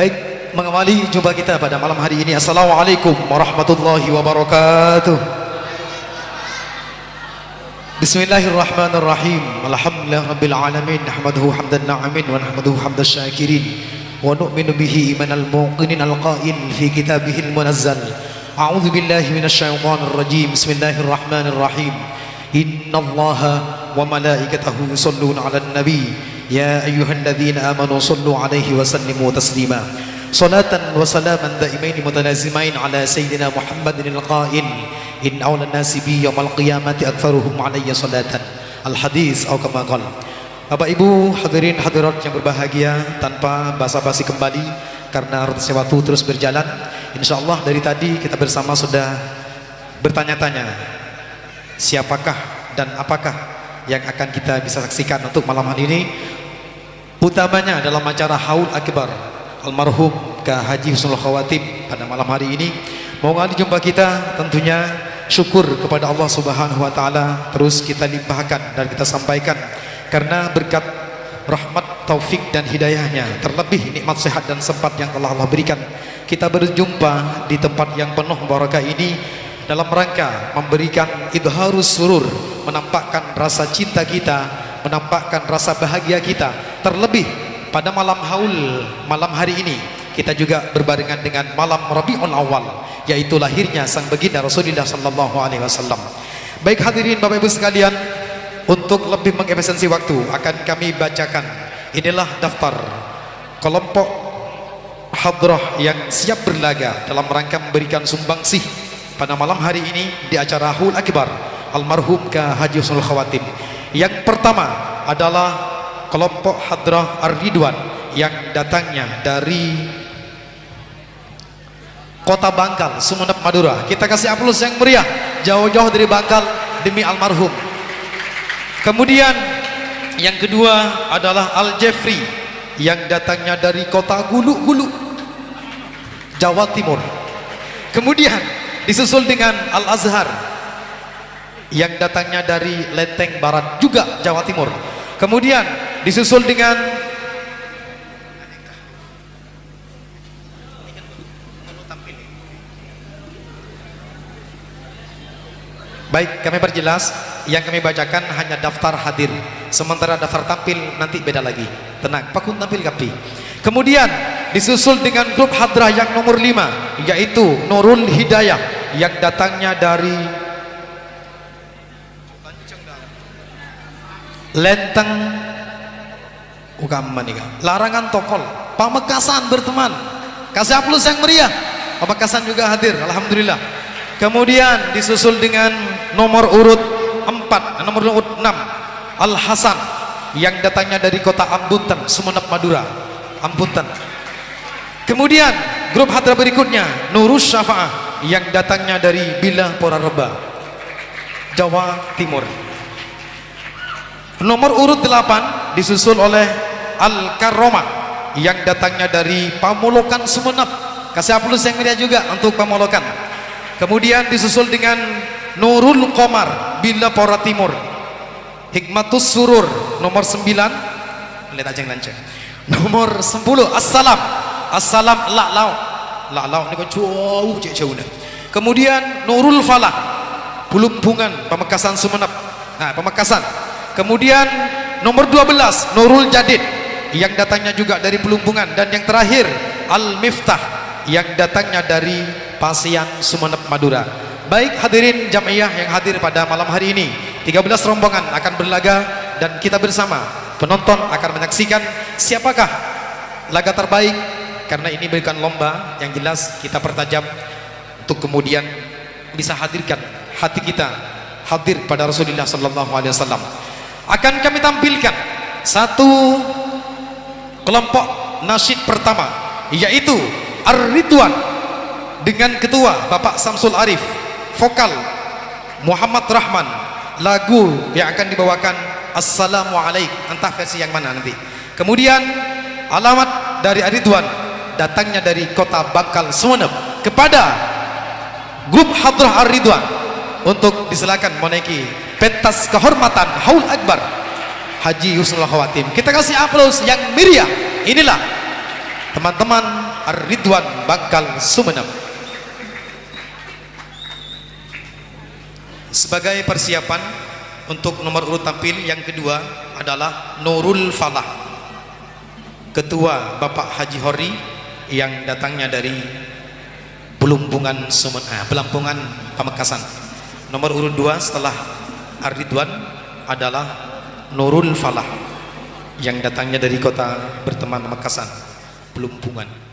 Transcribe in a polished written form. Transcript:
Baik, mengawali jumpa kita pada malam hari ini. Assalamualaikum warahmatullahi wabarakatuh. Bismillahirrahmanirrahim. Alhamdulillah rabbil alamin. Nahmaduhu hamdan na'amin wa nahmaduhu hamdan syakirin. Wa nu'minu bihi imanal muqinin al-qail fi kitabihil munazzal. A'udzu billahi minasyaitonir rajim. Bismillahirrahmanirrahim. Innallaha wa malaikatahu yusholluna 'alan nabi. Ya ayyuhalladzina amanu shallu 'alaihi wa sallimu taslima. Salatan wa salaman daimain mutalazimain ala sayyidina Muhammadin al-qail in awlan nasi bi yaumil qiyamati aktsaruhum 'alayya salatan. Al-hadis atau kama qala. Bapak Ibu hadirin hadirat yang berbahagia, tanpa basa-basi kembali karena rotasnya waktu terus berjalan. Insyaallah dari tadi kita bersama sudah bertanya-tanya siapakah dan apakah yang akan kita bisa saksikan untuk malam hari ini. Utamanya dalam acara Haul Akbar almarhum Ka Haji Husnul Khawatim pada malam hari ini. Mohon jumpa kita tentunya syukur kepada Allah Subhanahu wa taala terus kita limpahkan dan kita sampaikan, karena berkat rahmat, taufik dan hidayahnya, terlebih nikmat sehat dan sempat yang telah Allah berikan, kita berjumpa di tempat yang penuh barakah ini dalam rangka memberikan idharus surur, menampakkan rasa cinta kita, menampakkan rasa bahagia kita. Terlebih pada malam haul malam hari ini kita juga berbarengan dengan malam Rabiul Awal, yaitu lahirnya sang baginda Rasulullah sallallahu alaihi wasallam. Baik hadirin Bapak Ibu sekalian, untuk lebih mengefisiensi waktu akan kami bacakan inilah daftar kelompok hadrah yang siap berlaga dalam rangka memberikan sumbangsih pada malam hari ini di acara Haul Akbar almarhum Ka Haji Husnul Khawatim. Yang pertama adalah kelompok hadrah Ar-Ridwan yang datangnya dari Kota Bangkal, Sumeneb, Madura. Kita kasih aplaus yang meriah, jauh-jauh dari Bangkal demi almarhum. Kemudian yang kedua adalah Al-Jefri yang datangnya dari Kota Gulu-Gulu, Jawa Timur. Kemudian disusul dengan Al-Azhar yang datangnya dari Lenteng Barat, juga Jawa Timur. Kemudian disusul dengan baik, kami perjelas, yang kami bacakan hanya daftar hadir, sementara daftar tampil nanti beda lagi. Tenang, pakun tampil kapi. Kemudian disusul dengan grup hadrah yang nomor 5, yaitu Nurul Hidayah yang datangnya dari Lenteng Larangan Tokol, Pamekasan berteman. Kasih aplaus yang meriah, Pamekasan juga hadir, alhamdulillah. Kemudian disusul dengan nomor urut 4, nomor urut 6 Al Hasan yang datangnya dari Kota Ambunten, Sumeneb, Madura, Ambunten. Kemudian grup hadrah berikutnya Nurus Syafa'ah yang datangnya dari Bilah Porareba, Jawa Timur. Nomor urut 8 disusul oleh Al Karomah yang datangnya dari Pamolokan, Sumeneb. Kasih aplaus yang meriah juga untuk Pamolokan. Kemudian disusul dengan Nurul Qomar, Bila Pora Timur. Hikmatus Surur nomor 9, lihat aja lanceng. Nomor 10 Assalam La'lau ini kok jauh. Kemudian Nurul Falah, Bulumpungan, Pamekasan, Sumeneb. Nah, Pamekasan. Kemudian nomor 12 Nurul Jadid yang datangnya juga dari Pelumpungan. Dan yang terakhir Al-Miftah yang datangnya dari Pasian, Sumeneb, Madura. Baik hadirin jamaah yang hadir pada malam hari ini, 13 rombongan akan berlaga dan kita bersama penonton akan menyaksikan siapakah laga terbaik, karena ini bukan lomba. Yang jelas kita pertajam untuk kemudian bisa hadirkan hati kita hadir pada Rasulullah sallallahu alaihi wasallam. Akan kami tampilkan satu kelompok nasyid pertama, yaitu Ar-Ridwan dengan ketua Bapak Samsul Arif, vokal Muhammad Rahman. Lagu yang akan dibawakan Assalamualaikum, entah versi yang mana nanti. Kemudian alamat dari Ar-Ridwan datangnya dari Kota Bangkal, Sumeneb, kepada grup hadrah Ar-Ridwan untuk disilakan menaiki pentas kehormatan Haul Akbar Haji Husnul Khawatim. Kita kasih aplaus yang meriah. Inilah teman-teman Ar-Ridwan Bangkal Sumeneb. Sebagai persiapan untuk nomor urut tampil yang kedua adalah Nurul Falah, Ketua Bapak Haji Hori yang datangnya dari Pelumpungan Pelampungan Pamekasan. Nomor urut 2 setelah Ar-Ridwan adalah Nurul Falah yang datangnya dari kota berteman Pamekasan, Pelumpungan.